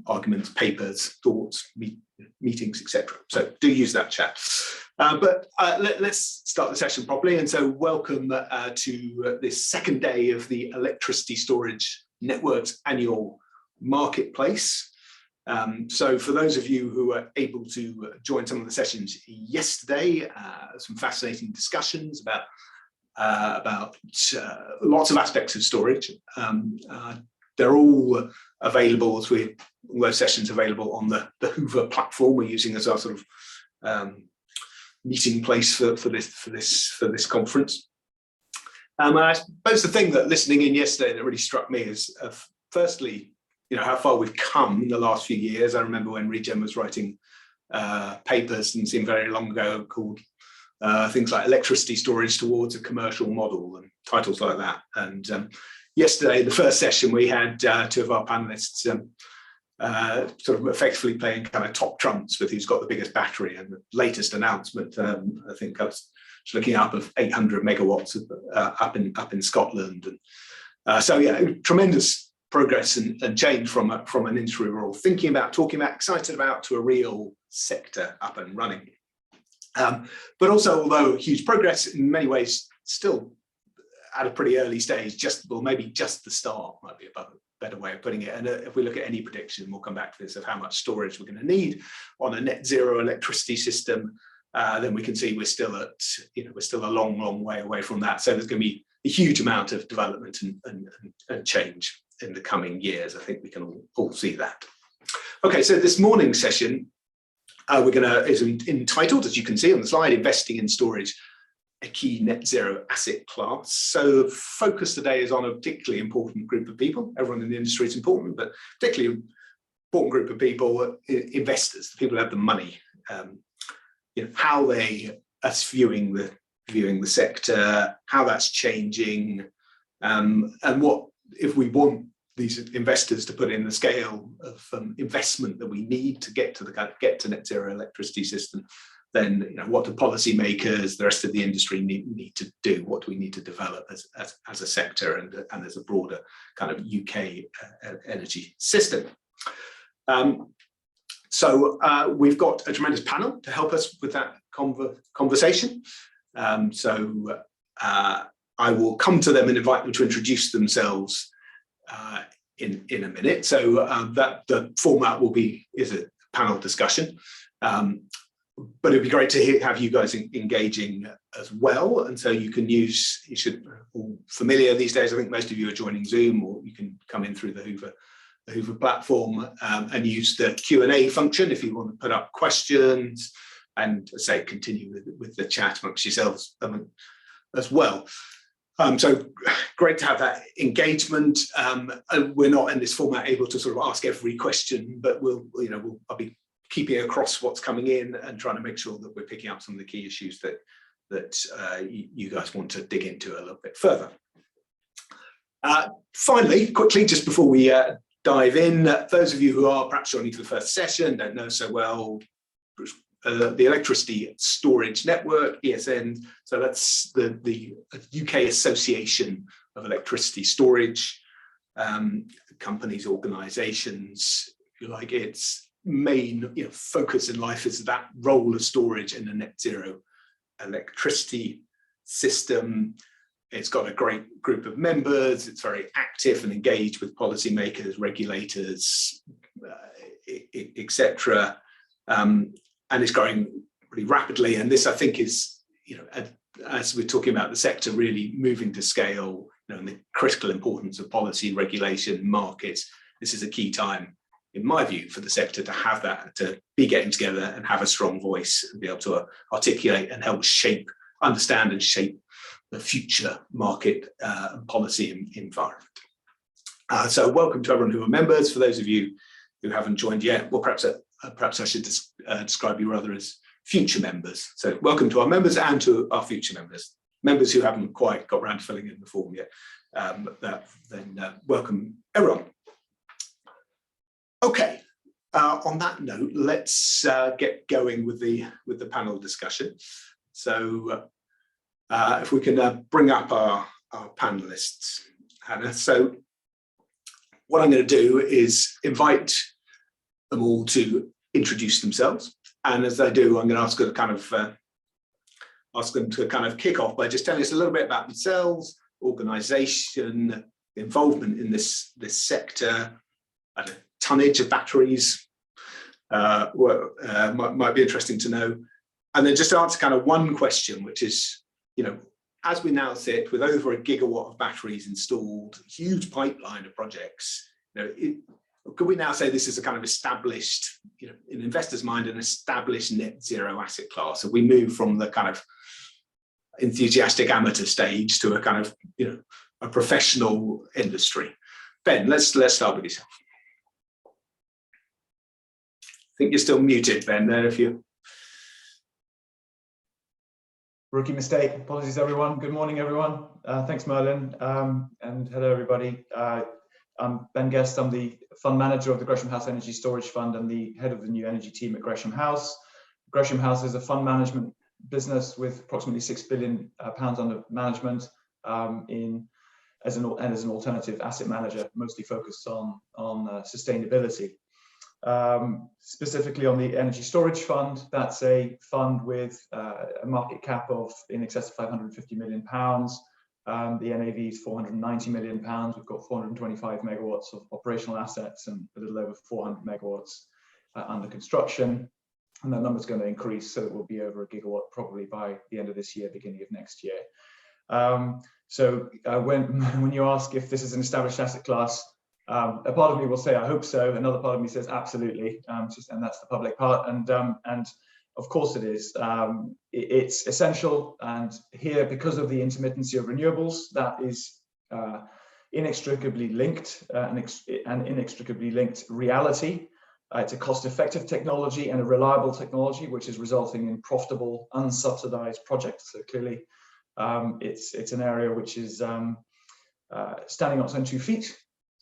arguments, papers, thoughts, meetings, etc. So do use that chat. Let's start the session properly. And so welcome to this second day of the Electricity Storage Network's annual marketplace. So for those of you who were able to join some of the sessions yesterday, some fascinating discussions about lots of aspects of storage. They're all available, all those sessions available on the Hoover platform we're using as our sort of meeting place for this conference. And I suppose the thing that listening in yesterday that really struck me is, firstly, how far we've come in the last few years. I remember when Regen was writing papers, and seemed very long ago, called things like Electricity Storage Towards a Commercial Model, and titles like that. And yesterday, the first session, we had two of our panelists sort of effectively playing kind of top trumps with who's got the biggest battery. And the latest announcement, I think I was looking up, of 800 megawatts up in Scotland. And so yeah, tremendous progress and change from an industry we're all thinking about, talking about, excited about, to a real sector up and running. But also, although huge progress, in many ways still at a pretty early stage, maybe just the start might be a better way of putting it. And if we look at any prediction, we'll come back to this, of how much storage we're going to need on a net zero electricity system, then we can see we're still a long way away from that. So there's going to be a huge amount of development and change in the coming years. I think we can all see that. Okay, so this morning's session is entitled, as you can see on the slide, Investing in Storage, a Key Net Zero Asset Class. So the focus today is on a particularly important group of people. Everyone in the industry is important, but particularly important group of people, investors, the people who have the money, how they are viewing the sector, how that's changing, and what, if we want these investors to put in the scale of investment that we need to get to net zero electricity system, then what do policymakers, the rest of the industry need to do? What do we need to develop as a sector and as a broader kind of UK energy system? So we've got a tremendous panel to help us with that conversation. So I will come to them and invite them to introduce themselves in a minute. So that the format is a panel discussion. But it'd be great to have you guys engaging as well. And so you should all familiar these days. I think most of you are joining Zoom, or you can come in through the Hoover platform and use the Q&A function if you want to put up questions, and say continue with the chat amongst yourselves as well. So great to have that engagement. We're not in this format able to sort of ask every question, but I'll be keeping across what's coming in and trying to make sure that we're picking up some of the key issues that you guys want to dig into a little bit further. Finally, quickly, just before we dive in, those of you who are perhaps joining for the first session, don't know so well, the Electricity Storage Network, ESN, so that's the UK Association of Electricity Storage companies, organisations, if you like. Its main focus in life is that role of storage in a net zero electricity system. It's got a great group of members. It's very active and engaged with policymakers, regulators, etc. And it's growing really rapidly. And this, I think, is, as we're talking about the sector really moving to scale, and the critical importance of policy, regulation, markets, this is a key time, in my view, for the sector to have that, to be getting together and have a strong voice and be able to articulate and help understand and shape the future market and policy environment. So welcome to everyone who are members. For those of you who haven't joined yet, well, perhaps I should describe you rather as future members. So welcome to our members and to our future members who haven't quite got around to filling in the form yet. Welcome everyone. Okay, on that note, let's get going with the panel discussion. So if we can bring up our panelists, Hannah. So what I'm going to do is invite them all to introduce themselves. And as they do, I'm going to ask them to kind of kick off by just telling us a little bit about themselves, organisation, involvement in this sector, tonnage of batteries, might be interesting to know. And then just answer kind of one question, which is, as we now sit with over 1 gigawatt of batteries installed, huge pipeline of projects, could we now say this is a kind of established, in investors' mind, an established net zero asset class? So we move from the kind of enthusiastic amateur stage to a kind of, a professional industry. Ben, let's start with yourself. I think you're still muted, Ben, there if you... Rookie mistake. Apologies, everyone. Good morning, everyone. Thanks, Merlin. And hello, everybody. I'm Ben Guest. I'm the fund manager of the Gresham House Energy Storage Fund and the head of the new energy team at Gresham House. Gresham House is a fund management business with approximately £6 billion under management as an alternative asset manager, mostly focused on sustainability. Specifically on the energy storage fund, that's a fund with a market cap of in excess of £550 million. The NAV is £490 million. We've got 425 megawatts of operational assets and a little over 400 megawatts under construction. And that number is going to increase, so it will be over 1 gigawatt probably by the end of this year, beginning of next year. When you ask if this is an established asset class, a part of me will say, I hope so. Another part of me says, absolutely. And that's the public part. And of course it is. It's essential. And here, because of the intermittency of renewables, that is inextricably linked, an inextricably linked reality. It's a cost-effective technology and a reliable technology, which is resulting in profitable, unsubsidized projects. So clearly, it's an area which is standing on its own 2 feet.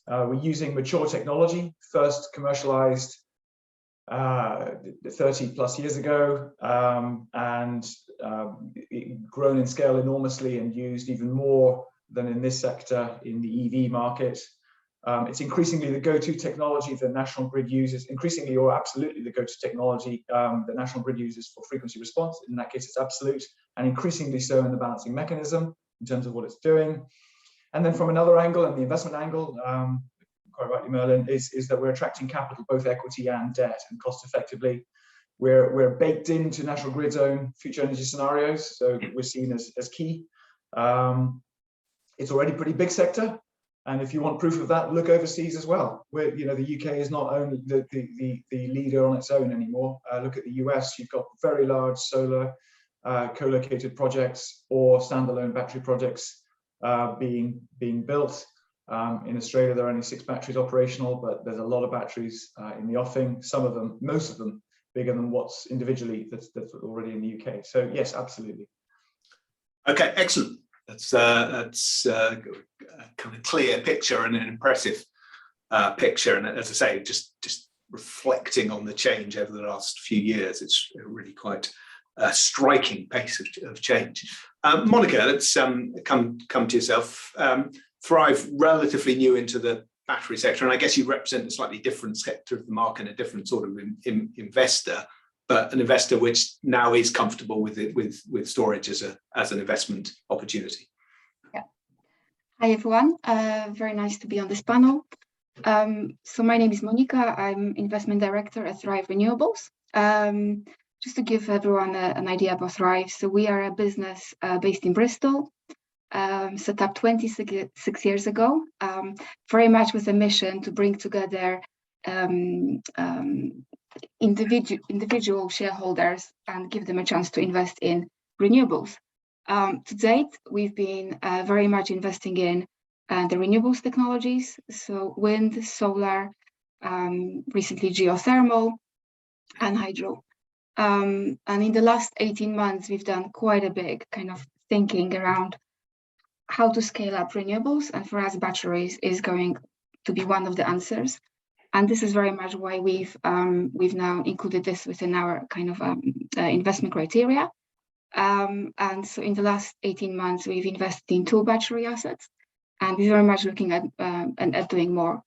We're using mature technology, first commercialized 30 plus years ago, and grown in scale enormously and used even more than in this sector in the EV market. It's increasingly the go-to technology the national grid uses, increasingly or absolutely the go-to technology the national grid uses for frequency response. In that case, it's absolute, and increasingly so in the balancing mechanism in terms of what it's doing. And then from another angle, and the investment angle, quite rightly, Merlin, is that we're attracting capital, both equity and debt, and cost effectively. We're baked into national grid's own future energy scenarios, so we're seen as key. It's already a pretty big sector. And if you want proof of that, look overseas as well. Where the UK is not only the leader on its own anymore. Look at the US. You've got very large solar co-located projects or standalone battery projects being built. In Australia, there are only 6 batteries operational, but there's a lot of batteries in the offing. Some of them, most of them, bigger than what's individually that's already in the UK. So yes, absolutely. Okay, excellent. That's a kind of clear picture and an impressive picture. And as I say, just reflecting on the change over the last few years, it's really quite a striking pace of change. Monica, let's come to yourself. Thrive, relatively new into the battery sector, and I guess you represent a slightly different sector of the market and a different sort of investor, but an investor which now is comfortable with storage as an investment opportunity. Yeah. Hi everyone. Very nice to be on this panel. So my name is Monica. I'm investment director at Thrive Renewables. Just to give everyone an idea about Thrive, so we are a business based in Bristol. Set up 26 years ago, very much with a mission to bring together individual shareholders and give them a chance to invest in renewables. To date, we've been very much investing in the renewables technologies, so wind, solar, recently geothermal, and hydro. And in the last 18 months, we've done quite a big kind of thinking around how to scale up renewables, and for us, batteries is going to be one of the answers. And this is very much why we've now included this within our kind of investment criteria. And so in the last 18 months, we've invested in 2 battery assets, and we're very much looking at doing more.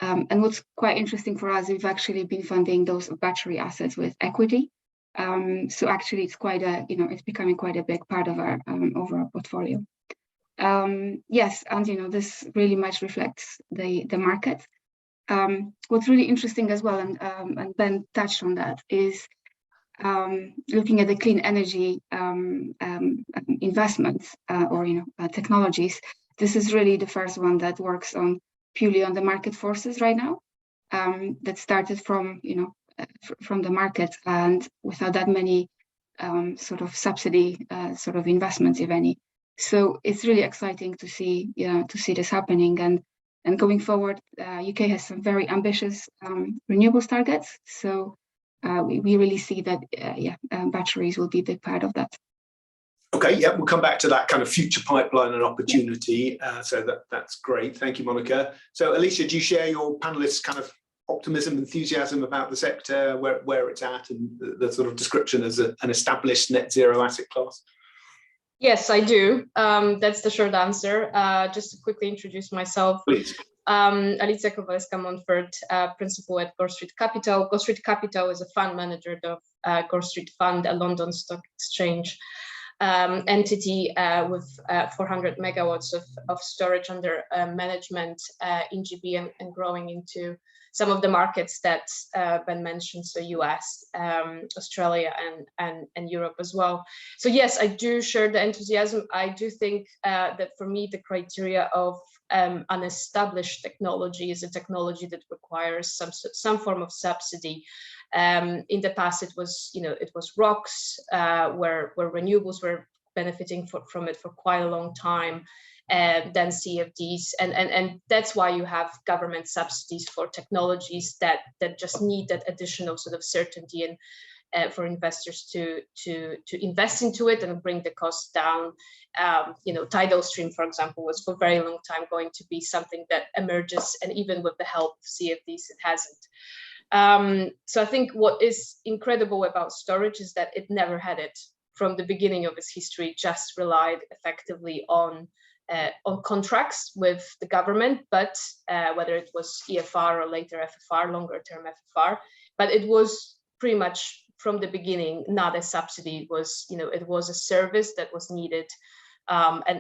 And what's quite interesting for us, we've actually been funding those battery assets with equity. So actually, it's quite a, it's becoming quite a big part of our overall portfolio. Yes, and this really much reflects the market. What's really interesting as well, and Ben touched on that, is looking at the clean energy investments or technologies. This is really the first one that works on purely on the market forces right now. That started from from the market and without that many sort of subsidy sort of investments, if any. So it's really exciting to see this happening, and going forward, UK has some very ambitious renewables targets. So we really see that batteries will be a big part of that. Okay, yeah, we'll come back to that kind of future pipeline and opportunity. So that's great. Thank you, Monica. So Alicia, do you share your panelists' kind of optimism, enthusiasm about the sector, where it's at, and the sort of description as an established net zero asset class? Yes, I do. That's the short answer. Just to quickly introduce myself. Please. Alicia Kowalska-Montfort, principal at Gore Street Capital. Gore Street Capital is a fund manager of Gore Street Fund, a London Stock Exchange entity with 400 megawatts of storage under management in GB and growing into some of the markets that Ben mentioned, so US, Australia, and Europe as well. So yes, I do share the enthusiasm. I do think that for me, the criteria of an established technology is a technology that requires some form of subsidy. In the past, it was ROCs, where renewables were benefiting from it for quite a long time, and then CFDs, and that's why you have government subsidies for technologies that just need that additional sort of certainty and for investors to invest into it and bring the costs down. Tidal stream, for example, was for a very long time going to be something that emerges, and even with the help of CFDs, it hasn't. So I think what is incredible about storage is that it never had it from the beginning of its history, just relied effectively on contracts with the government, but whether it was EFR or later FFR, longer term FFR, but it was pretty much from the beginning not a subsidy. It was a service that was needed, and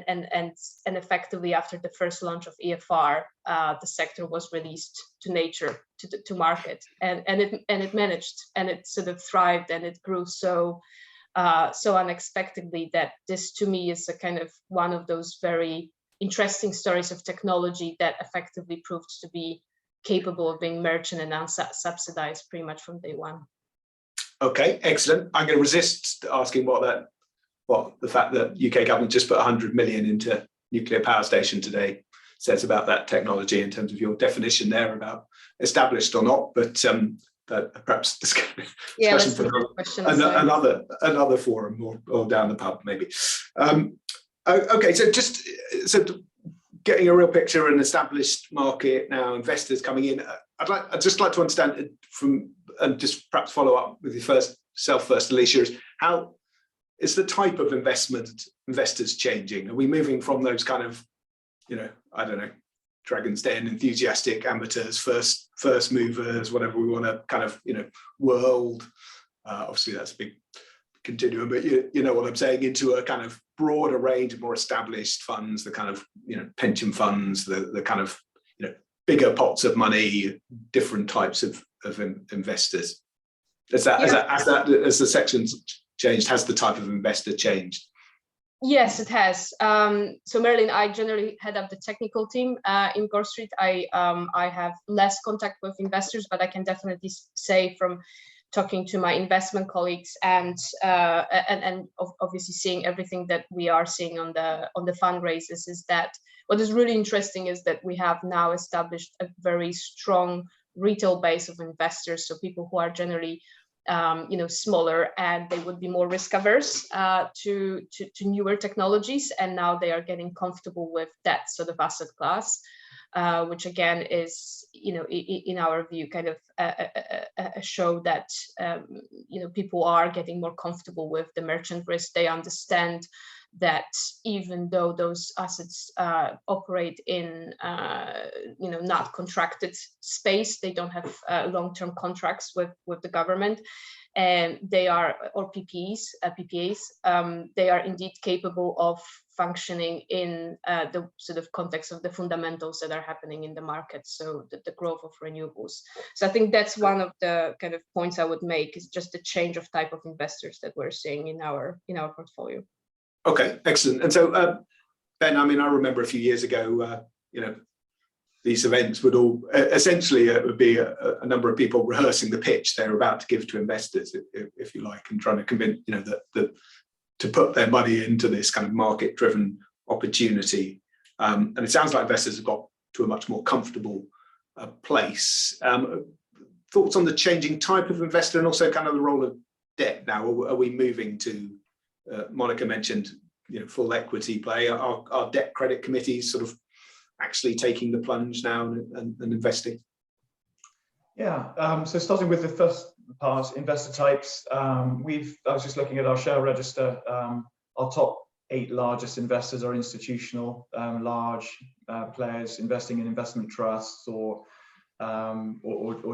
effectively after the first launch of EFR, the sector was released to nature, to market, and it managed, and it sort of thrived, and it grew so unexpectedly that this, to me, is a kind of one of those very interesting stories of technology that effectively proved to be capable of being merchant and unsubsidized pretty much from day one. Okay, excellent. I'm going to resist asking what the fact that UK government just put 100 million into nuclear power station today says about that technology in terms of your definition there about established or not, but perhaps discussion for another forum or down the pub maybe. Okay, so getting a real picture of an established market now, investors coming in. I'd just like to understand and just perhaps follow up with your first, Alicia, is how is the type of investors changing? Are we moving from those kind of, I don't know, Dragon's Den enthusiastic amateurs, first movers, whatever we want to kind of, world, obviously that's a big continuum, but you know what I'm saying, into a kind of broader range of more established funds, the kind of, pension funds, the kind of, bigger pots of money, different types of investors. As the section's changed, has the type of investor changed? Yes, it has. So Marilyn, I generally head up the technical team in Gore Street. I have less contact with investors, but I can definitely say from talking to my investment colleagues and obviously seeing everything that we are seeing on the fundraisers, is that what is really interesting is that we have now established a very strong retail base of investors. So people who are generally smaller, and they would be more risk averse to newer technologies, and now they are getting comfortable with that sort of asset class, which again is, in our view, kind of a show that people are getting more comfortable with the merchant risk. They understand that even though those assets operate in not contracted space, they don't have long-term contracts with the government, and they are, or PPAs, they are indeed capable of functioning in the sort of context of the fundamentals that are happening in the market, so the growth of renewables. So I think that's one of the kind of points I would make, is just the change of type of investors that we're seeing in our portfolio. Okay, excellent. And so Ben, I mean, I remember a few years ago, these events would all essentially it would be a number of people rehearsing the pitch they're about to give to investors, if you like, and trying to convince that to put their money into this kind of market-driven opportunity. And it sounds like investors have got to a much more comfortable place. Thoughts on the changing type of investor, and also kind of the role of debt now? Are we moving to? Monica mentioned, full equity play. Are debt credit committees sort of actually taking the plunge now and investing? Yeah, so starting with the first part, investor types, I was just looking at our share register. Our top 8 largest investors are institutional, large players investing in investment trusts or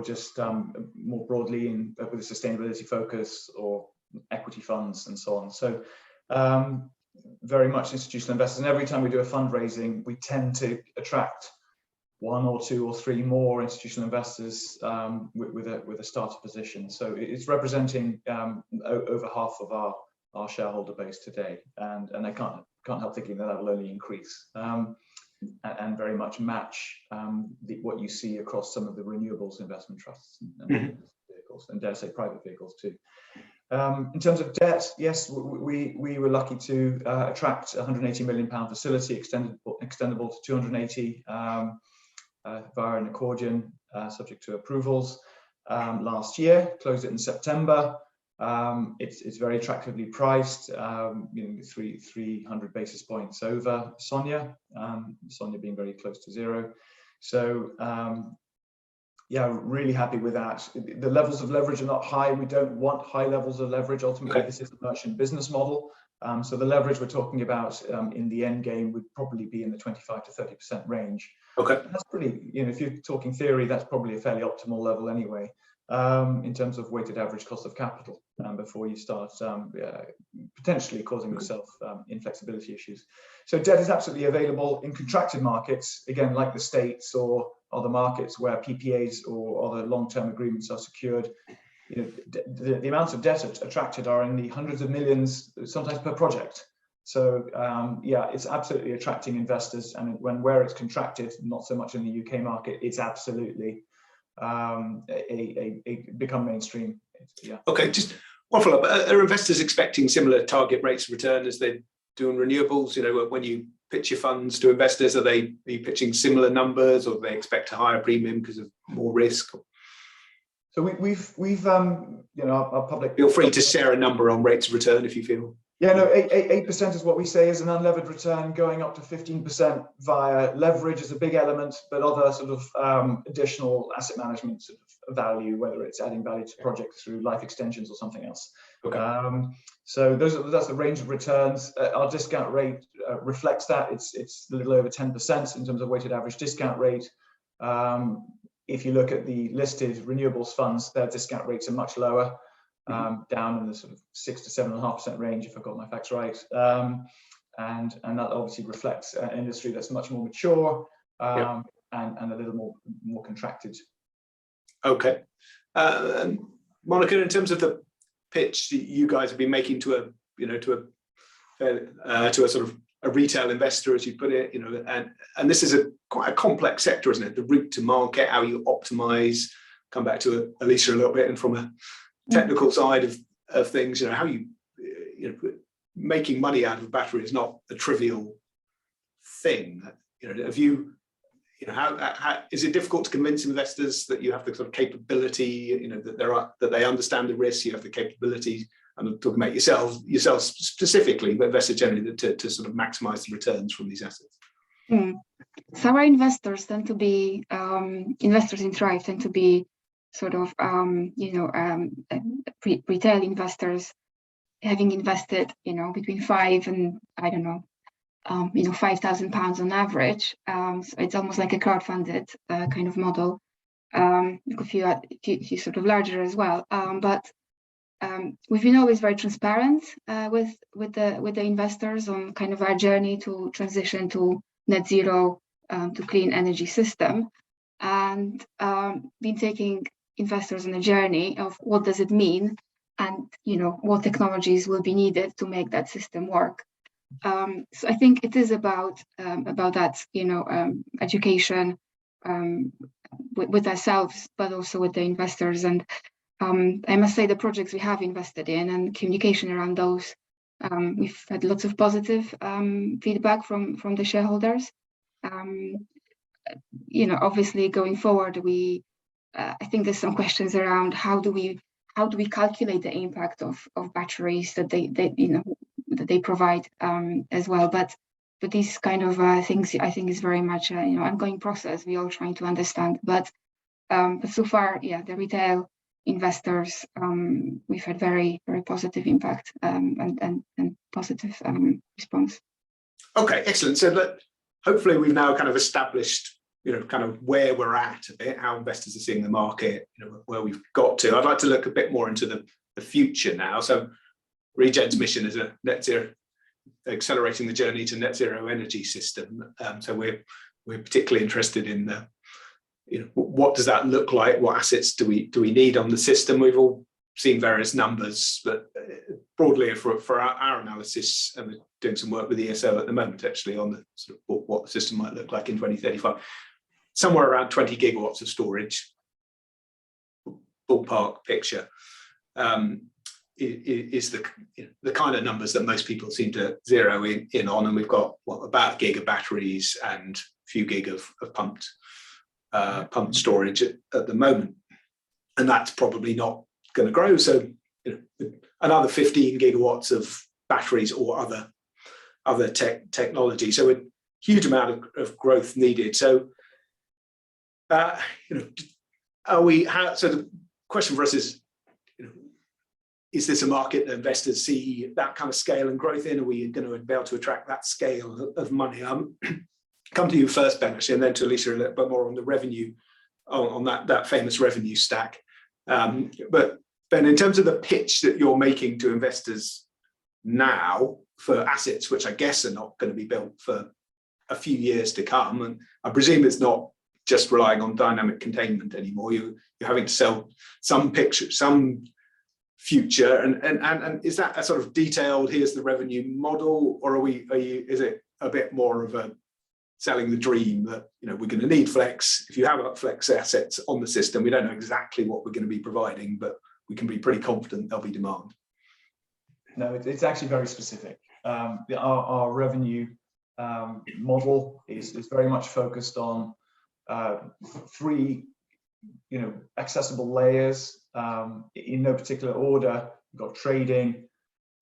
just more broadly with a sustainability focus, or equity funds and so on. So very much institutional investors, and every time we do a fundraising, we tend to attract 1 or 2 or 3 more institutional investors with a starter position. So it's representing over half of our shareholder base today, and I can't help thinking that will only increase and very much match what you see across some of the renewables investment trusts and vehicles, and dare say private vehicles too. In terms of debt, yes, we were lucky to attract a £180 million facility, extendable to 280 via an accordion, subject to approvals, last year. Closed it in September. It's very attractively priced, 300 basis points over SONIA, SONIA being very close to zero. So yeah, really happy with that. The levels of leverage are not high. We don't want high levels of leverage. Ultimately, this is a merchant business model. So the leverage we're talking about in the end game would probably be in the 25 to 30% range. Okay. And that's pretty, if you're talking theory, that's probably a fairly optimal level anyway, in terms of weighted average cost of capital, before you start potentially causing yourself inflexibility issues. So debt is absolutely available in contracted markets, again, like the States or other markets where PPAs or other long-term agreements are secured. The amounts of debt attracted are in the hundreds of millions, sometimes per project. So yeah, it's absolutely attracting investors, and where it's contracted, not so much in the UK market, it's absolutely become mainstream. Yeah. Okay, just one follow-up. Are investors expecting similar target rates of return as they do in renewables? When you pitch your funds to investors, are you pitching similar numbers, or do they expect a higher premium because of more risk? So we've our public. Feel free to share a number on rates of return if you feel. Yeah, no, 8% is what we say is an unlevered return, going up to 15% via leverage is a big element, but other sort of additional asset management sort of value, whether it's adding value to projects through life extensions or something else. Okay. So that's the range of returns. Our discount rate reflects that. It's a little over 10% in terms of weighted average discount rate. If you look at the listed renewables funds, their discount rates are much lower. Down in the sort of 6 to 7.5% range, if I got my facts right, and that obviously reflects an industry that's much more mature and a little more contracted. Okay, Monica, in terms of the pitch that you guys have been making to a sort of a retail investor, as you put it, and this is quite a complex sector, isn't it? The route to market, how you optimize. Come back to Alicia a little bit, and from a technical side of things, how making money out of a battery is not a trivial thing. How is it difficult to convince investors that you have the sort of capability, that they understand the risks, you have the capability, and I'm talking about yourselves specifically, but investors generally, to sort of maximize the returns from these assets? So our investors tend to be investors in Thrive tend to be sort of retail investors having invested, between 5 and I don't know, £5,000 on average. So it's almost like a crowdfunded kind of model. A few sort of larger as well. But we've been always very transparent with the investors on kind of our journey to transition to net zero, to clean energy system, and been taking investors on a journey of what does it mean, and what technologies will be needed to make that system work. So I think it is about that, education with ourselves, but also with the investors. And I must say the projects we have invested in and communication around those, we've had lots of positive feedback from the shareholders. Obviously going forward, I think there's some questions around how do we calculate the impact of batteries that they provide as well. But these kind of things, I think, is very much an ongoing process. We're all trying to understand. But so far, the retail investors, we've had very, very positive impact and positive response. Okay, excellent. So hopefully we've now kind of established, kind of where we're at a bit, how investors are seeing the market, where we've got to. I'd like to look a bit more into the future now. So Regen's mission is a net zero, accelerating the journey to net zero energy system. So we're particularly interested in what does that look like? What assets do we need on the system? We've all seen various numbers, but broadly for our analysis, and we're doing some work with ESO at the moment actually on the sort of what the system might look like in 2035. Somewhere around 20 gigawatts of storage, ballpark picture, is the kind of numbers that most people seem to zero in on. And we've got about a gig of batteries and a few gig of pumped storage at the moment, and that's probably not going to grow. So another 15 gigawatts of batteries or other technology. So a huge amount of growth needed. So so the question for us is this a market that investors see that kind of scale and growth in? Are we going to be able to attract that scale of money? Come to you first, Ben, actually, and then to Alicia a little bit more on the revenue, on that famous revenue stack. But Ben, in terms of the pitch that you're making to investors now for assets, which I guess are not going to be built for a few years to come, and I presume it's not just relying on dynamic containment anymore. You're having to sell some future, and is that a sort of detailed, here's the revenue model, or is it a bit more of a selling the dream that we're going to need flex? If you have flex assets on the system, we don't know exactly what we're going to be providing, but we can be pretty confident there'll be demand. No, it's actually very specific. Our revenue model is very much focused on 3 accessible layers in no particular order. We've got trading,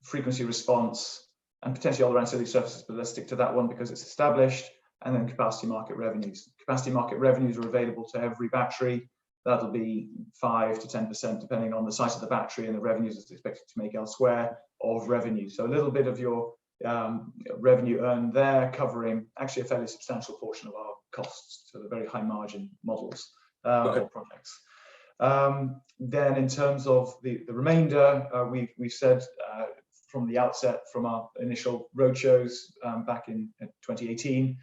frequency response, and potentially other ancillary services, but let's stick to that one because it's established. And then capacity market revenues. Capacity market revenues are available to every battery. That'll be 5 to 10%, depending on the size of the battery and the revenues it's expected to make elsewhere of revenue. So a little bit of your revenue earned there, covering actually a fairly substantial portion of our costs. So the very high margin models or projects. Then in terms of the remainder, we've said from the outset, from our initial roadshows back in 2018,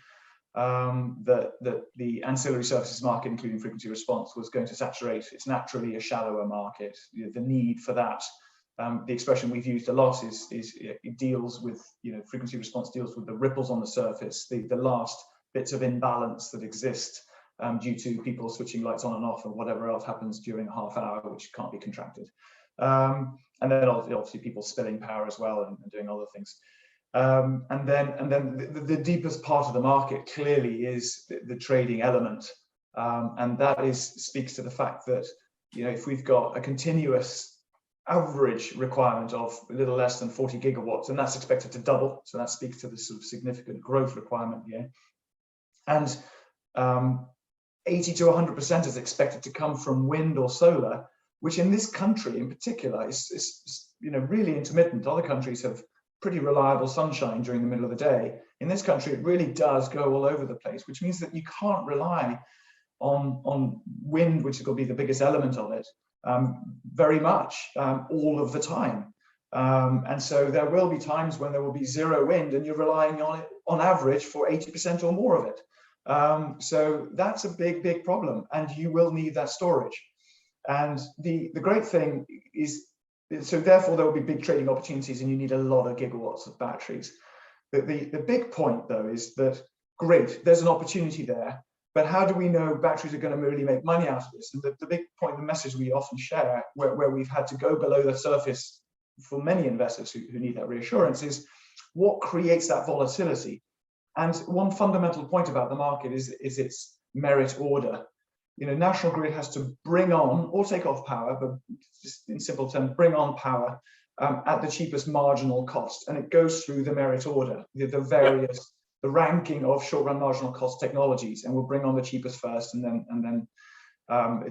that the ancillary services market, including frequency response, was going to saturate. It's naturally a shallower market. The need for that, the expression we've used a lot is it deals with, frequency response deals with the ripples on the surface, the last bits of imbalance that exist due to people switching lights on and off and whatever else happens during a half hour, which can't be contracted. And then obviously people spilling power as well and doing other things. And then the deepest part of the market clearly is the trading element. And that speaks to the fact that, if we've got a continuous average requirement of a little less than 40 gigawatts, and that's expected to double. So that speaks to the sort of significant growth requirement here. And 80 to 100% is expected to come from wind or solar, which in this country in particular is really intermittent. Other countries have pretty reliable sunshine during the middle of the day. In this country, it really does go all over the place, which means that you can't rely on wind, which is going to be the biggest element of it, very much all of the time. And so there will be times when there will be zero wind and you're relying on it on average for 80% or more of it. So that's a big problem, and you will need that storage. And the great thing is, so therefore there will be big trading opportunities and you need a lot of gigawatts of batteries. The big point though is that, great, there's an opportunity there, but how do we know batteries are going to really make money out of this? And the big point, the message we often share, where we've had to go below the surface for many investors who need that reassurance, is what creates that volatility. And one fundamental point about the market is its merit order. National Grid has to bring on or take off power, but just in simple terms, bring on power at the cheapest marginal cost. And it goes through the merit order, the ranking of short-run marginal cost technologies, and we'll bring on the cheapest first, and then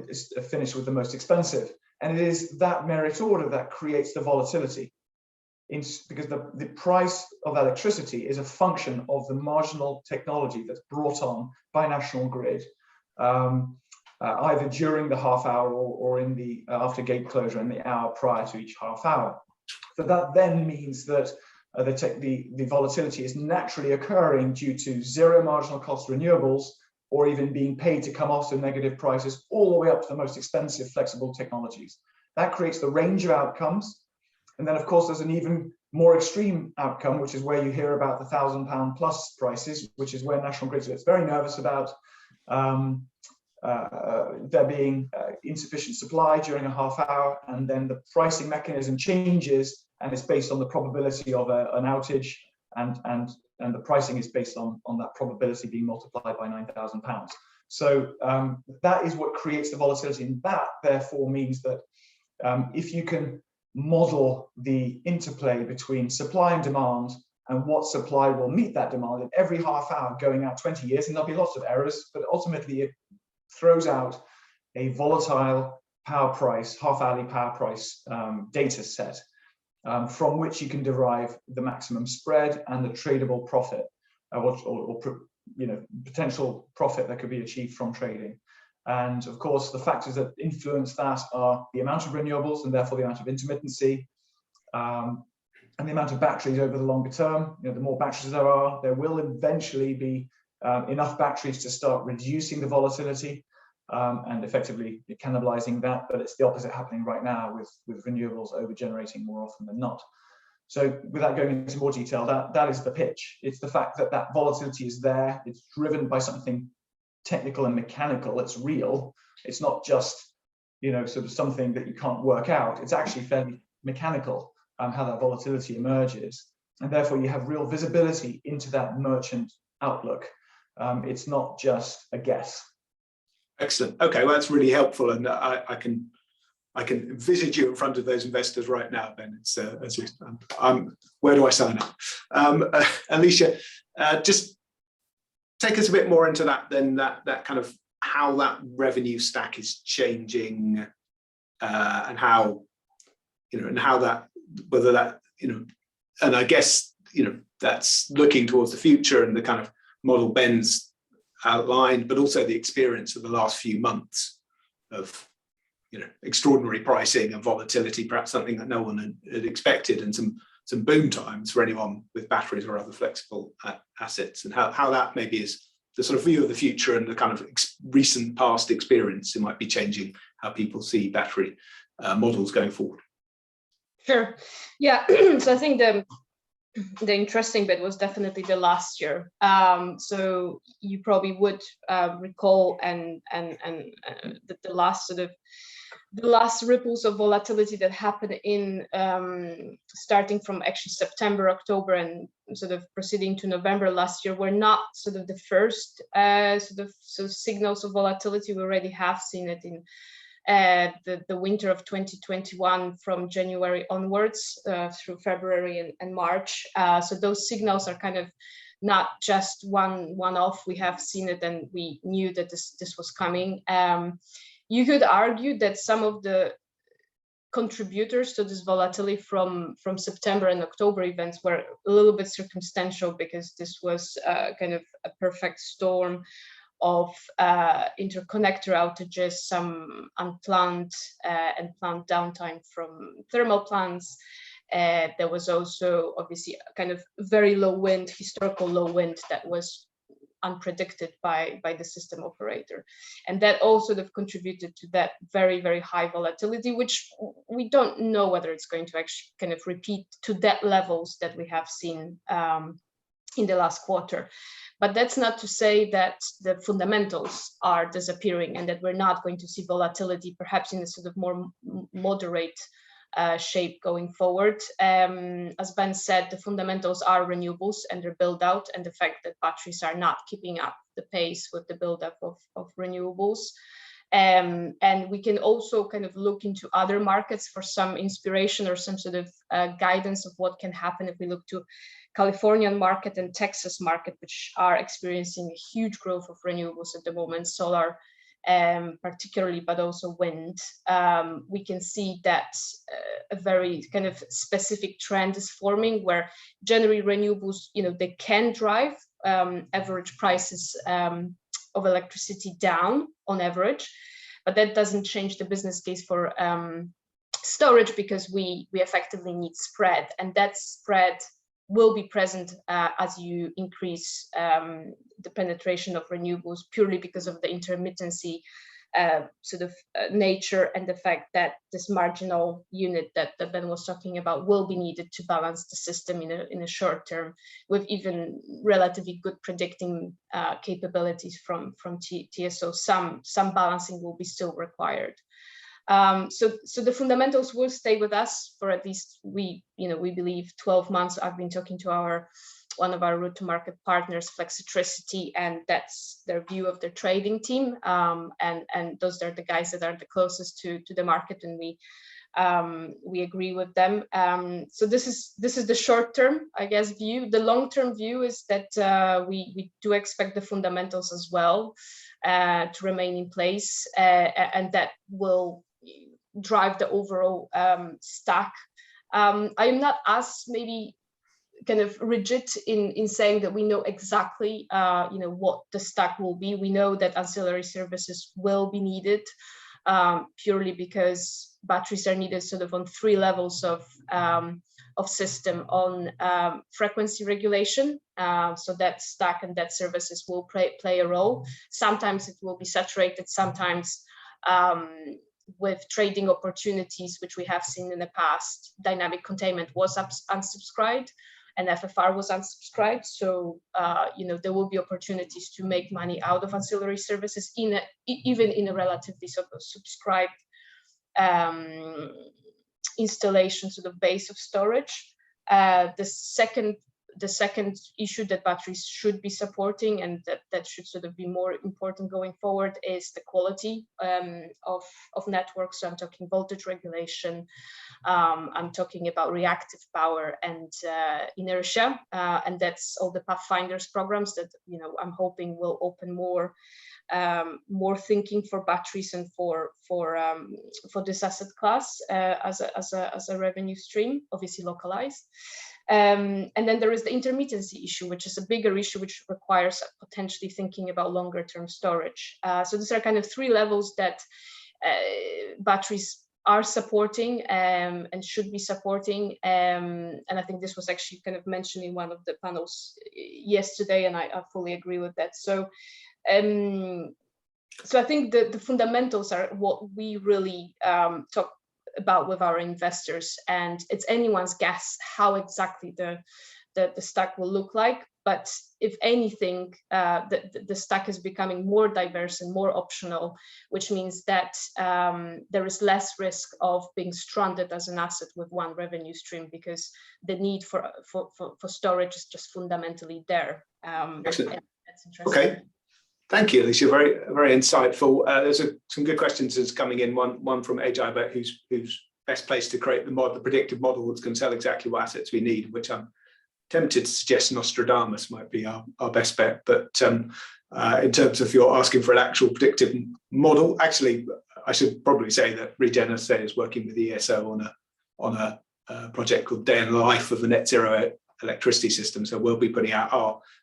it's finished with the most expensive. And it is that merit order that creates the volatility. Because the price of electricity is a function of the marginal technology that's brought on by National Grid, either during the half hour or in the after gate closure in the hour prior to each half hour. So that then means that the volatility is naturally occurring due to zero marginal cost renewables, or even being paid to come off to negative prices, all the way up to the most expensive flexible technologies. That creates the range of outcomes. And then, of course, there's an even more extreme outcome, which is where you hear about the £1,000 plus prices, which is where National Grid gets very nervous about there being insufficient supply during a half hour, and then the pricing mechanism changes, and it's based on the probability of an outage, and the pricing is based on that probability being multiplied by £9,000. So that is what creates the volatility, and that therefore means that if you can model the interplay between supply and demand and what supply will meet that demand in every half hour going out 20 years, and there'll be lots of errors, but ultimately it throws out a volatile power price, half-hourly power price data set from which you can derive the maximum spread and the tradable profit, or potential profit that could be achieved from trading. And of course, the factors that influence that are the amount of renewables, and therefore the amount of intermittency, and the amount of batteries over the longer term. The more batteries there will eventually be enough batteries to start reducing the volatility and effectively cannibalizing that, but it's the opposite happening right now with renewables over generating more often than not. So without going into more detail, that is the pitch. It's the fact that that volatility is there. It's driven by something technical and mechanical. It's real. It's not just sort of something that you can't work out. It's actually fairly mechanical how that volatility emerges, and therefore you have real visibility into that merchant outlook. It's not just a guess. Excellent. Okay, well, that's really helpful, and I can envisage you in front of those investors right now, Ben. Where do I sign up? Alicia, just take us a bit more into that, then, that kind of how that revenue stack is changing, and how that, whether that, and I guess, that's looking towards the future and the kind of model Ben's outlined, but also the experience of the last few months of, extraordinary pricing and volatility, perhaps something that no one had expected, and some boom times for anyone with batteries or other flexible assets, and how that maybe is the sort of view of the future and the kind of recent past experience. It might be changing how people see battery models going forward. Sure. Yeah. So I think the interesting bit was definitely the last year. So you probably would recall and the last sort of the last ripples of volatility that happened in starting from actually September, October, and sort of proceeding to November last year were not sort of the first sort of signals of volatility. We already have seen it in the winter of 2021 from January onwards through February and March. So those signals are kind of not just one-off. We have seen it, and we knew that this was coming. You could argue that some of the contributors to this volatility from September and October events were a little bit circumstantial, because this was kind of a perfect storm of interconnector outages, some unplanned and planned downtime from thermal plants. There was also obviously kind of very low wind, historical low wind that was unpredicted by the system operator. And that also have contributed to that very, very high volatility, which we don't know whether it's going to actually kind of repeat to that levels that we have seen in the last quarter. But that's not to say that the fundamentals are disappearing and that we're not going to see volatility, perhaps in a sort of more moderate shape going forward. As Ben said, the fundamentals are renewables and their build out, and the fact that batteries are not keeping up the pace with the build up of renewables. And we can also kind of look into other markets for some inspiration or some sort of guidance of what can happen if we look to Californian market and Texas market, which are experiencing a huge growth of renewables at the moment, solar particularly, but also wind. We can see that a very kind of specific trend is forming, where generally renewables, they can drive average prices of electricity down on average, but that doesn't change the business case for storage, because we effectively need spread, and that spread will be present as you increase the penetration of renewables, purely because of the intermittency nature, and the fact that this marginal unit that Ben was talking about will be needed to balance the system in a short term, with even relatively good predicting capabilities from TSO. Some balancing will be still required. So the fundamentals will stay with us for at least, we believe, 12 months. I've been talking to one of our route to market partners, Flexitricity, and that's their view of their trading team. And those are the guys that are the closest to the market, and we agree with them. So this is the short term, I guess, view. The long term view is that we do expect the fundamentals as well to remain in place, and that will drive the overall stack. I am not as maybe kind of rigid in saying that we know exactly what the stack will be. We know that ancillary services will be needed, purely because batteries are needed sort of on 3 levels of system. On frequency regulation, so that stack and that services will play a role. Sometimes it will be saturated, sometimes with trading opportunities, which we have seen in the past, dynamic containment was unsubscribed and FFR was unsubscribed. So there will be opportunities to make money out of ancillary services even in a relatively sort of subscribed installation, sort of base of storage. The second issue that batteries should be supporting, and that should sort of be more important going forward, is the quality of networks. So I'm talking voltage regulation, I'm talking about reactive power and inertia, and that's all the Pathfinders programs that I'm hoping will open more thinking for batteries and for this asset class as a revenue stream, obviously localized. And then there is the intermittency issue, which is a bigger issue, which requires potentially thinking about longer term storage. So these are kind of 3 levels that batteries are supporting and should be supporting. And I think this was actually kind of mentioned in one of the panels yesterday, and I fully agree with that. So I think the fundamentals are what we really talk about with our investors, and it's anyone's guess how exactly the stack will look like. But if anything, the stack is becoming more diverse and more optional, which means that there is less risk of being stranded as an asset with one revenue stream, because the need for storage is just fundamentally there. Excellent. That's interesting. Okay. Thank you, Alicia. Very, very insightful. There's some good questions that's coming in. One from Ajay about who's best placed to create the predictive model that's going to tell exactly what assets we need, which I'm tempted to suggest Nostradamus might be our best bet, but in terms of you're asking for an actual predictive model, actually, I should probably say that Regen, as I say, is working with ESO on a project called Day in the Life of the Net Zero Electricity System. So we'll be putting out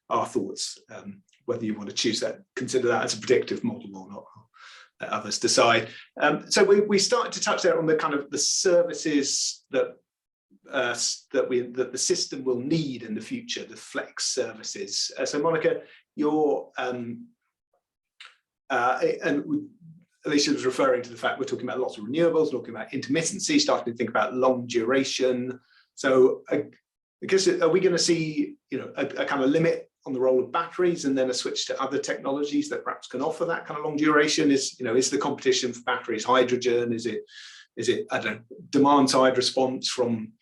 our thoughts, whether you want to choose that, consider that as a predictive model or not. Let others decide. So we started to touch there on the kind of the services that the system will need in the future, the flex services. So Monica, you're and Alicia was referring to the fact we're talking about lots of renewables, talking about intermittency, starting to think about long duration. So I guess, are we going to see, a kind of limit on the role of batteries and then a switch to other technologies that perhaps can offer that kind of long duration? Is the competition for batteries hydrogen? Is it I don't know, demand side response from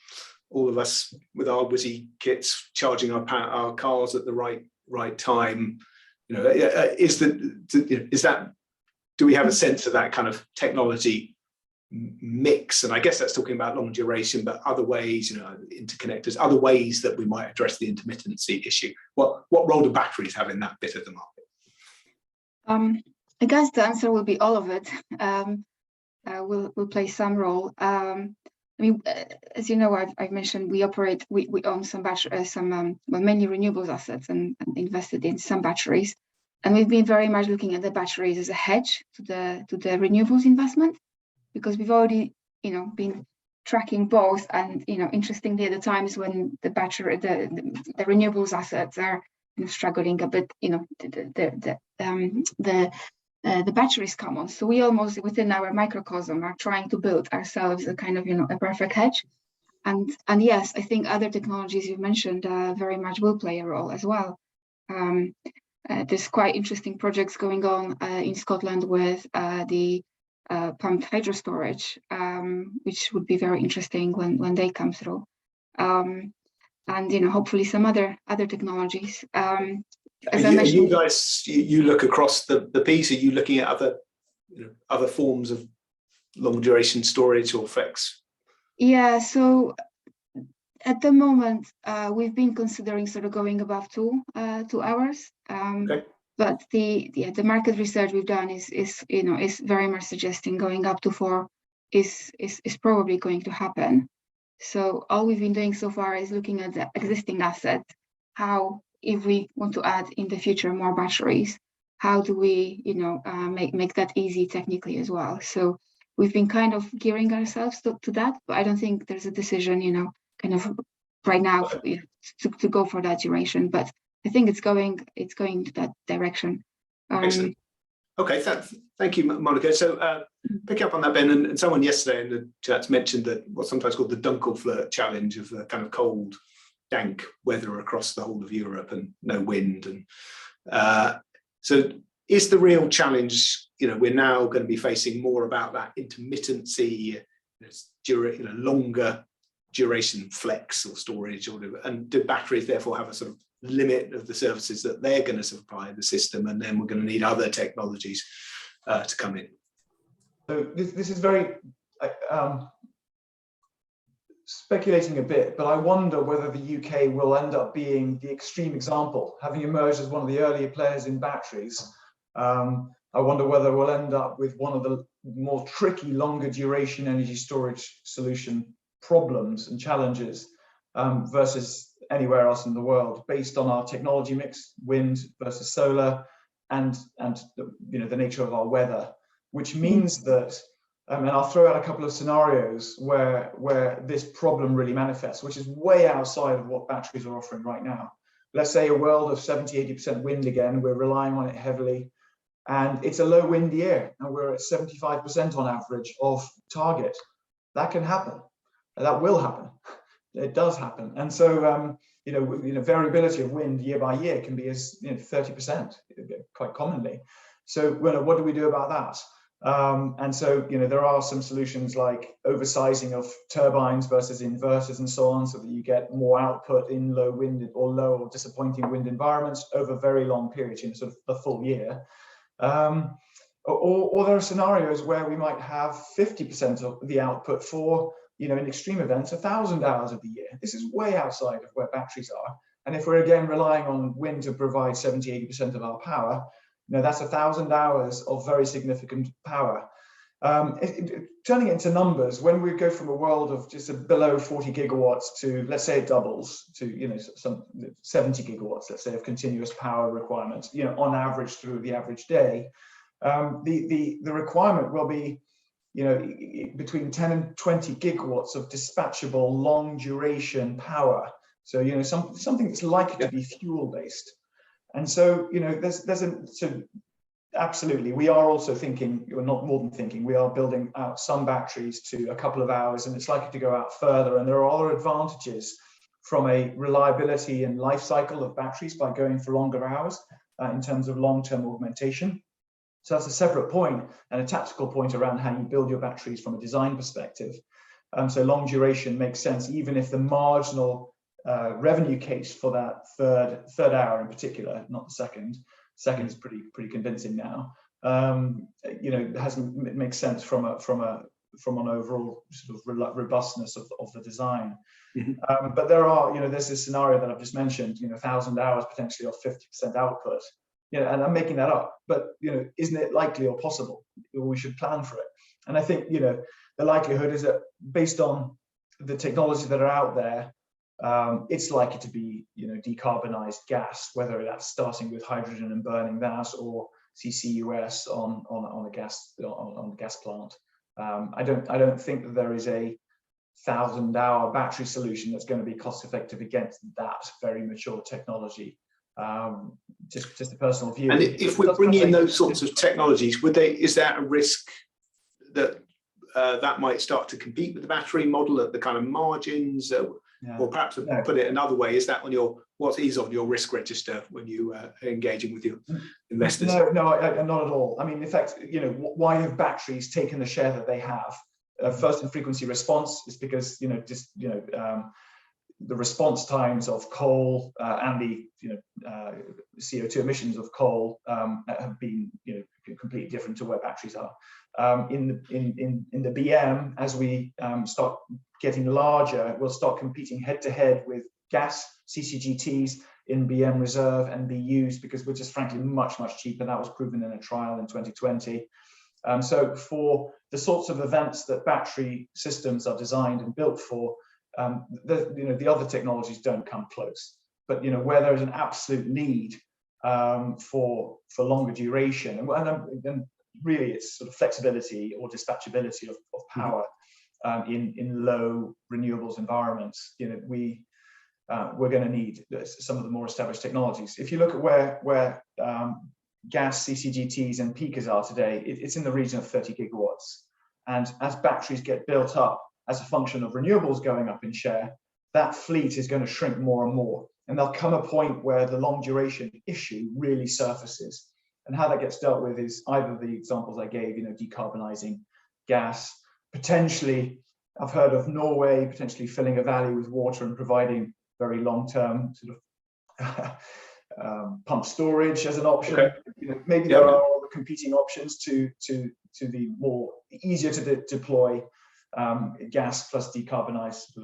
all of us with our whizzy kits charging our cars at the right time? Do we have a sense of that kind of technology mix? And I guess that's talking about long duration, but other ways, interconnectors, other ways that we might address the intermittency issue. What role do batteries have in that bit of the market? I guess the answer will be all of it. Will play some role. As you know, I've mentioned we own some many renewables assets and invested in some batteries, and we've been very much looking at the batteries as a hedge to the renewables investment, because we've already been tracking both, and interestingly, at the times when the renewables assets are struggling a bit, the batteries come on. So we almost within our microcosm are trying to build ourselves a kind of a perfect hedge. And yes, I think other technologies you've mentioned very much will play a role as well. There's quite interesting projects going on in Scotland with the pumped hydro storage, which would be very interesting when they come through. And hopefully some other as I mentioned, you guys, you look across the piece. Are you looking at other forms of long duration storage or flex? Yeah, so at the moment we've been considering sort of going above 2 hours. Okay. But the market research we've done is very much suggesting going up to 4 is probably going to happen. So all we've been doing so far is looking at the existing asset. How, if we want to add in the future more batteries, how do we make that easy technically as well? So we've been kind of gearing ourselves to that, but I don't think there's a decision kind of right now to go for that duration. But I think it's going to that direction. Excellent. Okay, thank you, Monica. So picking up on that, Ben, and someone yesterday in the chat mentioned that what's sometimes called the Dunkelflirt challenge of the kind of cold, dank weather across the whole of Europe and no wind. And so is the real challenge, we're now going to be facing more about that intermittency, longer duration flex or storage, and do batteries therefore have a sort of limit of the services that they're going to supply the system, and then we're going to need other technologies to come in? So this is very speculating a bit, but I wonder whether the UK will end up being the extreme example, having emerged as one of the earlier players in batteries. I wonder whether we'll end up with one of the more tricky, longer duration energy storage solution problems and challenges versus anywhere else in the world, based on our technology mix, wind versus solar, and the nature of our weather, which means that, and I'll throw out a couple of scenarios where this problem really manifests, which is way outside of what batteries are offering right now. Let's say a world of 70–80% wind again, we're relying on it heavily, and it's a low wind year, and we're at 75% on average of target. That can happen. That will happen. It does happen. And so, variability of wind year by year can be as 30% quite commonly. So, what do we do about that? And so, there are some solutions like oversizing of turbines versus inverters and so on, so that you get more output in low wind or low or disappointing wind environments over very long periods, sort of the full year. Or there are scenarios where we might have 50% of the output for in extreme events, 1,000 hours of the year. This is way outside of where batteries are. And if we're again relying on wind to provide 70–80% of our power, that's 1,000 hours of very significant power. Turning it into numbers, when we go from a world of just below 40 gigawatts to, let's say it doubles to, some 70 gigawatts, let's say, of continuous power requirements, on average through the average day, the requirement will be, between 10 and 20 gigawatts of dispatchable long duration power. So, something that's likely to be fuel based. And so, absolutely, we are also thinking, or not more than thinking, we are building out some batteries to a couple of hours, and it's likely to go out further. And there are other advantages from a reliability and life cycle of batteries by going for longer hours in terms of long-term augmentation. So that's a separate point and a tactical point around how you build your batteries from a design perspective. So long duration makes sense, even if the marginal revenue case for that third hour in particular, not the second is pretty convincing now. It makes sense from an overall sort of robustness of the design. Mm-hmm. But there's this scenario that I've just mentioned, 1,000 hours potentially of 50% output. And I'm making that up, but isn't it likely or possible? We should plan for it. And I think the likelihood is that based on the technologies that are out there, it's likely to be decarbonized gas, whether that's starting with hydrogen and burning that, or CCUS on a gas plant. I don't think that there is a 1,000-hour battery solution that's going to be cost effective against that very mature technology. Just a personal view. And if we're bringing in those sorts of technologies, is there a risk that that might start to compete with the battery model at the kind of margins? Or perhaps put it another way, is that what is on your risk register when you are engaging with your investors? No, not at all. I mean, in fact, why have batteries taken the share that they have? First, in frequency response, is because the response times of coal and the CO2 emissions of coal have been completely different to where batteries are. In the BM, as we start getting larger, we'll start competing head to head with gas CCGTs in BM reserve and BUs, because we're just frankly much cheaper. That was proven in a trial in 2020. So for the sorts of events that battery systems are designed and built for, the other technologies don't come close. But where there is an absolute need for longer duration, and really it's sort of flexibility or dispatchability of power in low renewables environments, we're going to need some of the more established technologies. If you look at where gas CCGTs and peakers are today, it's in the region of 30 gigawatts. And as batteries get built up as a function of renewables going up in share, that fleet is going to shrink more and more. And there'll come a point where the long duration issue really surfaces. And how that gets dealt with is either the examples I gave, decarbonizing gas, potentially, I've heard of Norway potentially filling a valley with water and providing very long-term sort of pump storage as an option. Okay. Maybe there are other competing options to the more easier to deploy gas plus decarbonized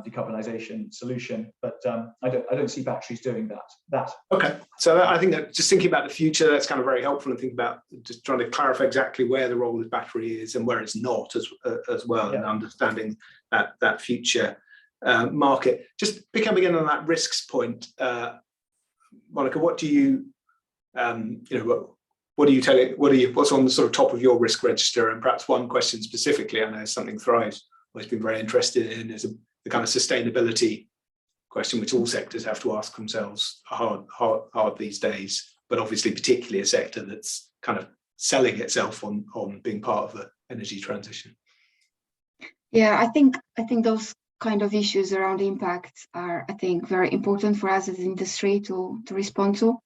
decarbonization solution, but I don't see batteries doing that. Okay, so I think that just thinking about the future, that's kind of very helpful, and thinking about just trying to clarify exactly where the role of battery is and where it's not as well, and understanding that future market. Just pick up again on that risks point, Monica. What do you what are you telling? What's on the sort of top of your risk register? And perhaps one question specifically, I know is something Thrive's always been very interested in, is the kind of sustainability question, which all sectors have to ask themselves hard these days, but obviously particularly a sector that's kind of selling itself on being part of the energy transition. Yeah, I think those kind of issues around impact are, I think, very important for us as an industry to respond to.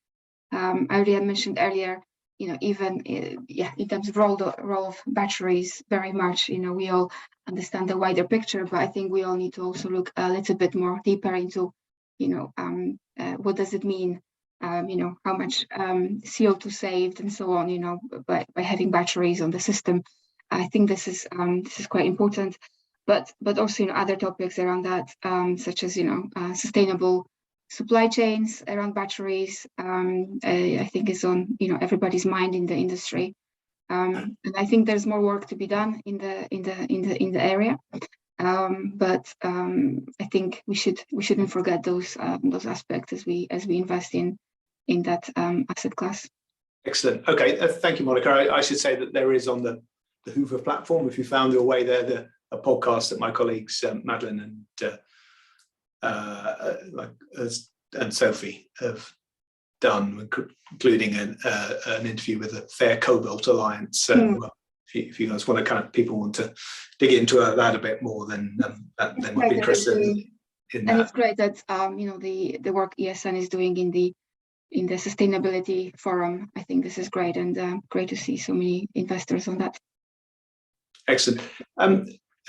I already mentioned earlier, even in terms of role of batteries, very much, we all understand the wider picture, but I think we all need to also look a little bit more deeper into, what does it mean, how much CO2 saved and so on, by having batteries on the system. I think this is quite important. but also other topics around that, such as sustainable supply chains around batteries. I think is on everybody's mind in the industry, and I think there's more work to be done in the area. But I think we shouldn't forget those aspects as we invest in that asset class. Excellent. Okay, thank you, Monica. I should say that there is on the Hoover platform, if you found your way there, a podcast that my colleagues Madeline and Sophie have done, including an interview with the Fair Cobalt Alliance. Well, if you guys want to people want to dig into that a bit more, then they might be interested in that. And it's great that the work ESN is doing in the sustainability forum. I think this is great, and great to see so many investors on that. Excellent.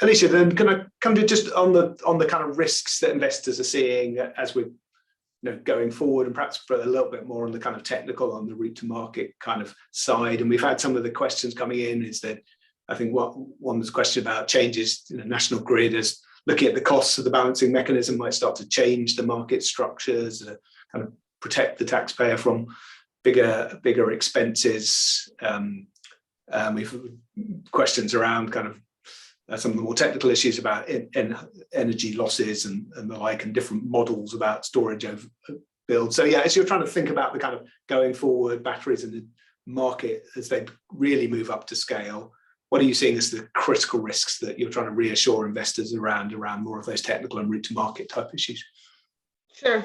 Alicia, then can I come to just on the kind of risks that investors are seeing as we're going forward, and perhaps for a little bit more on the kind of technical, on the route to market kind of side. And we've had some of the questions coming in is that I think one was a question about changes in the national grid as looking at the costs of the balancing mechanism might start to change the market structures, kind of protect the taxpayer from bigger expenses. We've questions around kind of some of the more technical issues about energy losses and the like, and different models about storage over build. So yeah, as you're trying to think about the kind of going forward batteries in the market as they really move up to scale, what are you seeing as the critical risks that you're trying to reassure investors around more of those technical and route to market type issues? Sure.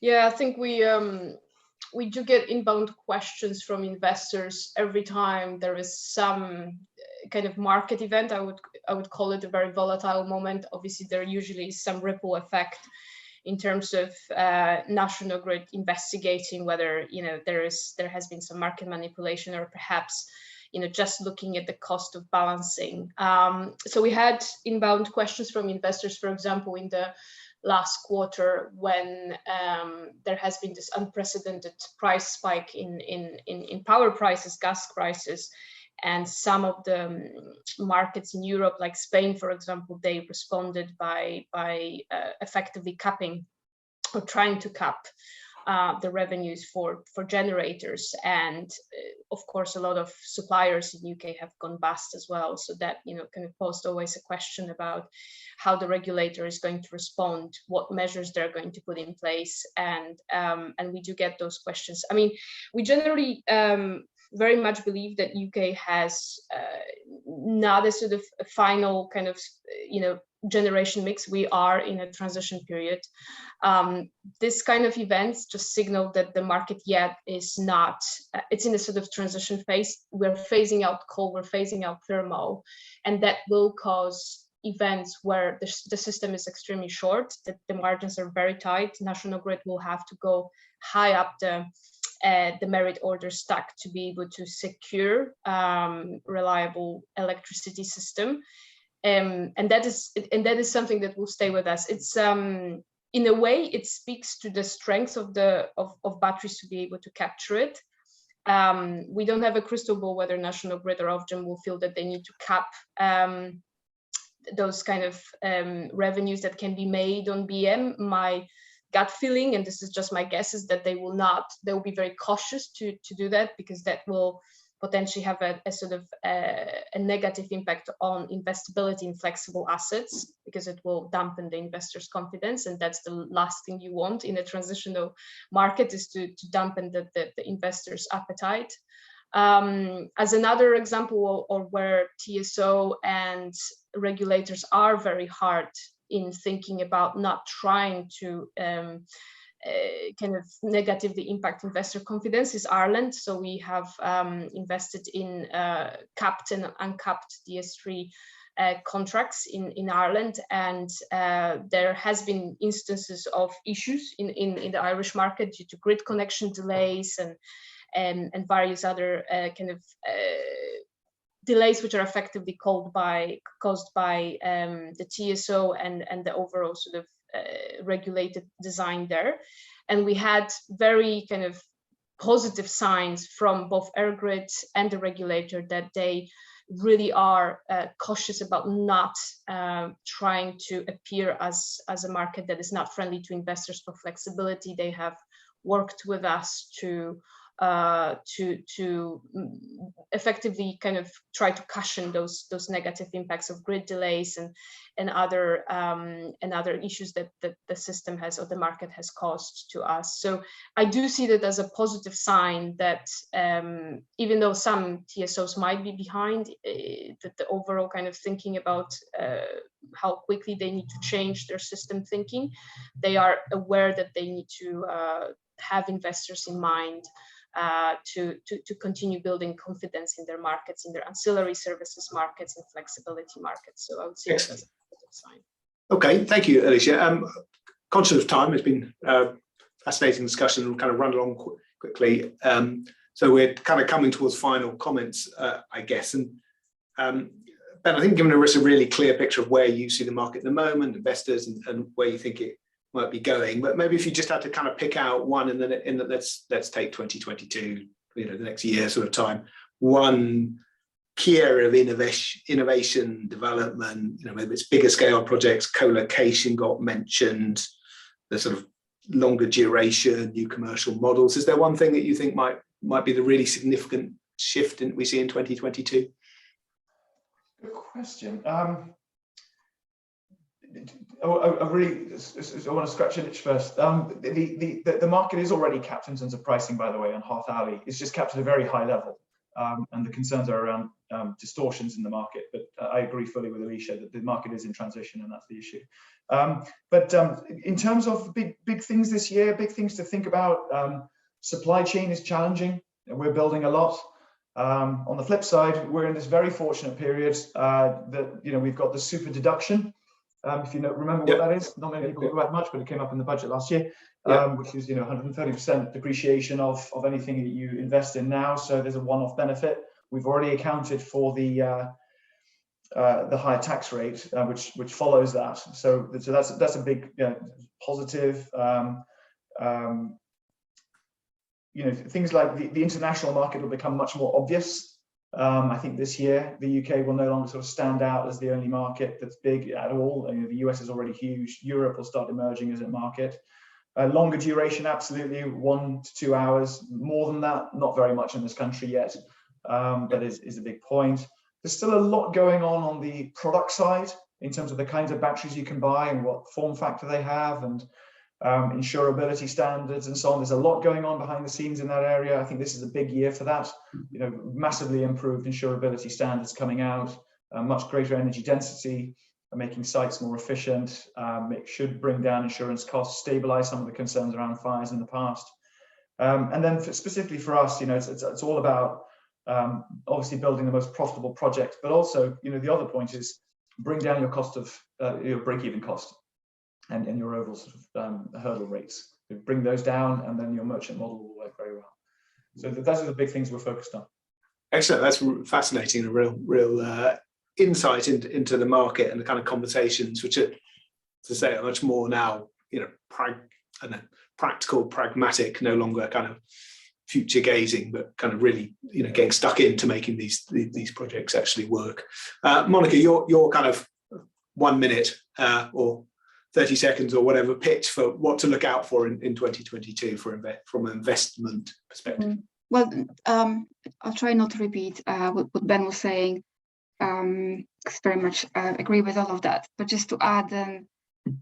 Yeah, I think we do get inbound questions from investors every time there is some kind of market event. I would call it a very volatile moment. Obviously, there usually is some ripple effect in terms of national grid investigating whether there has been some market manipulation, or perhaps just looking at the cost of balancing. So we had inbound questions from investors, for example, in the last quarter when there has been this unprecedented price spike in power prices, gas prices, and some of the markets in Europe, like Spain, for example, they responded by effectively capping or trying to cap the revenues for generators. And of course, a lot of suppliers in UK have gone bust as well. So that kind of posed always a question about how the regulator is going to respond, what measures they're going to put in place, and we do get those questions. I mean, we generally very much believe that UK has not a sort of a final kind of generation mix. We are in a transition period. This kind of events just signal that the market yet is not, it's in a sort of transition phase. We're phasing out coal, we're phasing out thermal, and that will cause events where the system is extremely short, that the margins are very tight. National Grid will have to go high up the merit order stack to be able to secure reliable electricity system. And that is something that will stay with us. It's in a way, it speaks to the strength of batteries to be able to capture it. We don't have a crystal ball whether National Grid or Ofgem will feel that they need to cap those kind of revenues that can be made on BM. My gut feeling, and this is just my guess, is that they will be very cautious to do that, because that will potentially have a sort of a negative impact on investability in flexible assets, because it will dampen the investors' confidence, and that's the last thing you want in a transitional market, is to dampen the investors' appetite. As another example, or where TSO and regulators are very hard in thinking about not trying to kind of negatively impact investor confidence, is Ireland. So we have invested in capped and uncapped DS3 contracts in Ireland, and there has been instances of issues in the Irish market due to grid connection delays and various other kind of delays, which are effectively caused by the TSO and the overall sort of regulated design there. And we had very kind of positive signs from both EirGrid and the regulator that they really are cautious about not trying to appear as a market that is not friendly to investors for flexibility. They have worked with us to effectively kind of try to cushion those negative impacts of grid delays and other issues that the system has or the market has caused to us. So I do see that as a positive sign that even though some TSOs might be behind, that the overall kind of thinking about how quickly they need to change their system thinking, they are aware that they need to have investors in mind to continue building confidence in their markets, in their ancillary services markets and flexibility markets. So I would say that's a positive sign. Okay, thank you, Alicia. Conscious of time, it's been a fascinating discussion. We'll kind of run along quickly. So we're kind of coming towards final comments, I guess. And Ben, I think given us a really clear picture of where you see the market at the moment, investors, and where you think it might be going, but maybe if you just had to kind of pick out one in the let's take 2022, the next year sort of time, one key area of innovation development, maybe it's bigger scale projects, co-location got mentioned, the sort of longer duration, new commercial models. Is there one thing that you think might be the really significant shift we see in 2022? Good question. I want to scratch an itch first. The market is already capped in terms of pricing, by the way, on half hourly. It's just capped at a very high level, and the concerns are around distortions in the market. But I agree fully with Alicia that the market is in transition, and that's the issue. But in terms of big things this year, big things to think about, supply chain is challenging. We're building a lot. On the flip side, we're in this very fortunate period that we've got the super deduction. If you remember what that is, not many people talk about much, but it came up in the budget last year, which is 130% depreciation of anything that you invest in now. So there's a one-off benefit. We've already accounted for the higher tax rate, which follows that. So that's a big positive. Things like the international market will become much more obvious. I think this year the UK will no longer sort of stand out as the only market that's big at all. The US is already huge. Europe will start emerging as a market. Longer duration, absolutely, 1 to 2 hours. More than that, not very much in this country yet. That is a big point. There's still a lot going on the product side in terms of the kinds of batteries you can buy and what form factor they have, and insurability standards and so on. There's a lot going on behind the scenes in that area. I think this is a big year for that. Massively improved insurability standards coming out, much greater energy density, making sites more efficient. It should bring down insurance costs, stabilize some of the concerns around fires in the past. And then specifically for us, it's all about obviously building the most profitable projects, but also, the other point is bring down your cost of your break-even cost. And your overall sort of hurdle rates. Bring those down, and then your merchant model will work very well. So those are the big things we're focused on. Excellent. That's fascinating. A real insight into the market and the kind of conversations, which are, to say, are much more now, practical, pragmatic, no longer kind of future gazing, but kind of really, getting stuck into making these projects actually work. Monica, your kind of 1 minute or 30 seconds or whatever pitch for what to look out for in 2022 from an investment perspective. Well, I'll try not to repeat what Ben was saying, because very much agree with all of that. But just to add,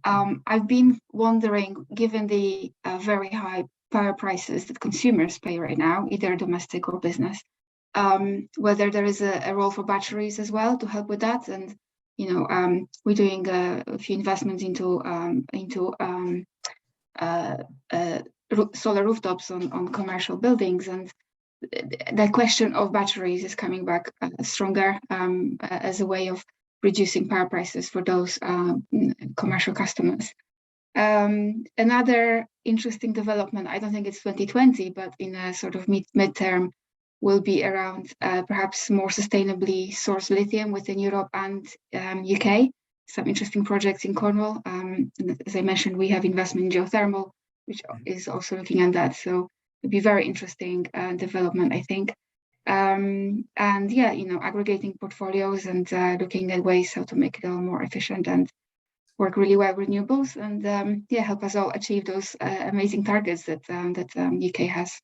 I've been wondering, given the very high power prices that consumers pay right now, either domestic or business, whether there is a role for batteries as well to help with that. And we're doing a few investments into solar rooftops on commercial buildings, and the question of batteries is coming back stronger as a way of reducing power prices for those commercial customers. Another interesting development, I don't think it's 2020, but in a sort of midterm, will be around perhaps more sustainably sourced lithium within Europe and UK. Some interesting projects in Cornwall. And as I mentioned, we have investment in geothermal, which is also looking at that. So it'd be very interesting development, I think. And yeah, aggregating portfolios and looking at ways how to make it all more efficient and work really well with renewables, and yeah, help us all achieve those amazing targets that UK has.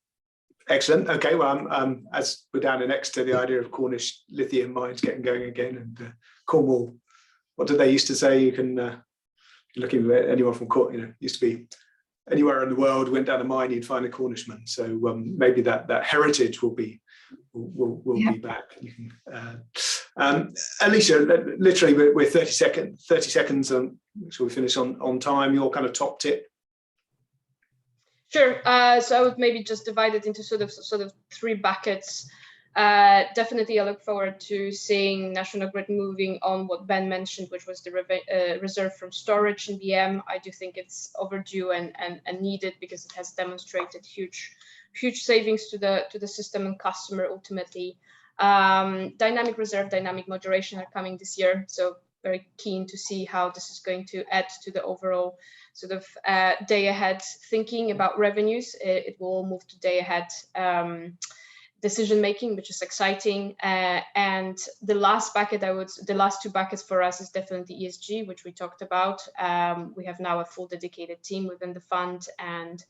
Excellent. Okay, well, as we're down next to the idea of Cornish lithium mines getting going again, and Cornwall, what did they used to say? You can, you're looking at anyone from Cornwall, used to be anywhere in the world, went down a mine, you'd find a Cornishman. So maybe that heritage will be be back. You can, Alicia, literally we're 30 seconds. Shall we finish on time? Your kind of top tip. Sure. So I would maybe just divide it into sort of three buckets. Definitely, I look forward to seeing National Grid moving on what Ben mentioned, which was the reserve from storage in BM. I do think it's overdue and needed, because it has demonstrated huge savings to the system and customer ultimately. Dynamic reserve, dynamic moderation are coming this year, so very keen to see how this is going to add to the overall sort of day ahead thinking about revenues. It will all move to day ahead decision making, which is exciting. And the last two buckets for us is definitely ESG, which we talked about. We have now a full dedicated team within the fund, and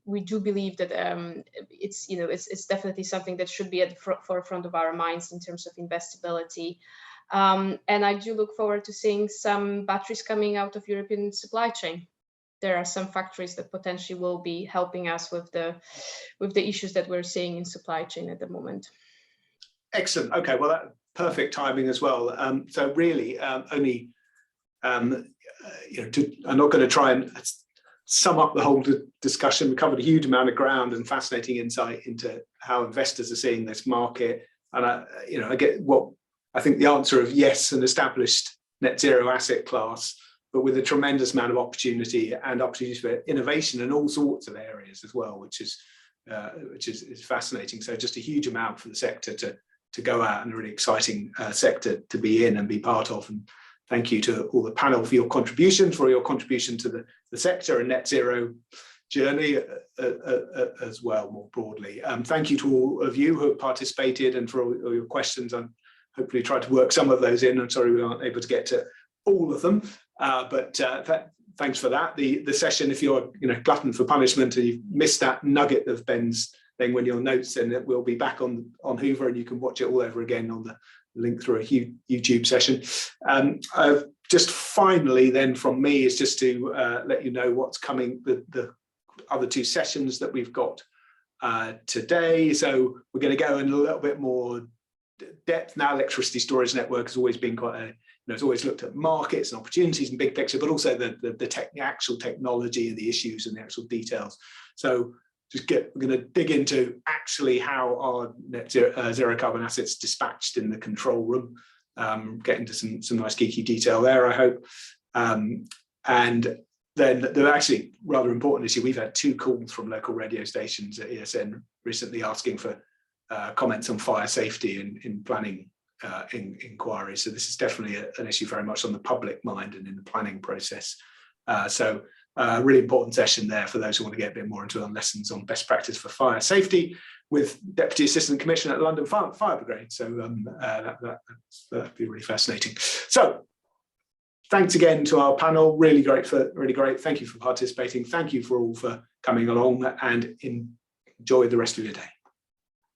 we do believe that it's definitely something that should be at the forefront of our minds in terms of investability. And I do look forward to seeing some batteries coming out of European supply chain. There are some factories that potentially will be helping us with the issues that we're seeing in supply chain at the moment. Excellent. Okay, well, that perfect timing as well. So really, only I'm not going to try and sum up the whole discussion. We covered a huge amount of ground and fascinating insight into how investors are seeing this market. And I get what I think the answer of yes, an established net zero asset class, but with a tremendous amount of opportunity and opportunities for innovation in all sorts of areas as well, which is fascinating. So just a huge amount for the sector to go out, and a really exciting sector to be in and be part of. And thank you to all the panel for your contribution to the sector and net zero journey as well, more broadly. Thank you to all of you who have participated and for all your questions. I'm hopefully tried to work some of those in. I'm sorry we aren't able to get to all of them, but thanks for that. The session, if you're glutton for punishment and you've missed that nugget of Ben's thing when your notes, then it will be back on Hoover, and you can watch it all over again on the link through a YouTube session. Just finally then from me is just to let you know what's coming, the other two sessions that we've got today. So we're going to go in a little bit more depth now. Electricity storage network has always been quite it's always looked at markets and opportunities and big picture, but also the actual technology and the issues and the actual details. So we're going to dig into actually how our net zero carbon assets dispatched in the control room, get into some nice geeky detail there, I hope. And then the actually rather important issue, we've had 2 calls from local radio stations at ESN recently asking for comments on fire safety in planning inquiries. So this is definitely an issue very much on the public mind and in the planning process. So really important session there for those who want to get a bit more into lessons on best practice for fire safety with Deputy Assistant Commissioner at London Fire Brigade. So that'd be really fascinating. So thanks again to our panel. Really great. Thank you for participating. Thank you for all for coming along, and enjoy the rest of your day.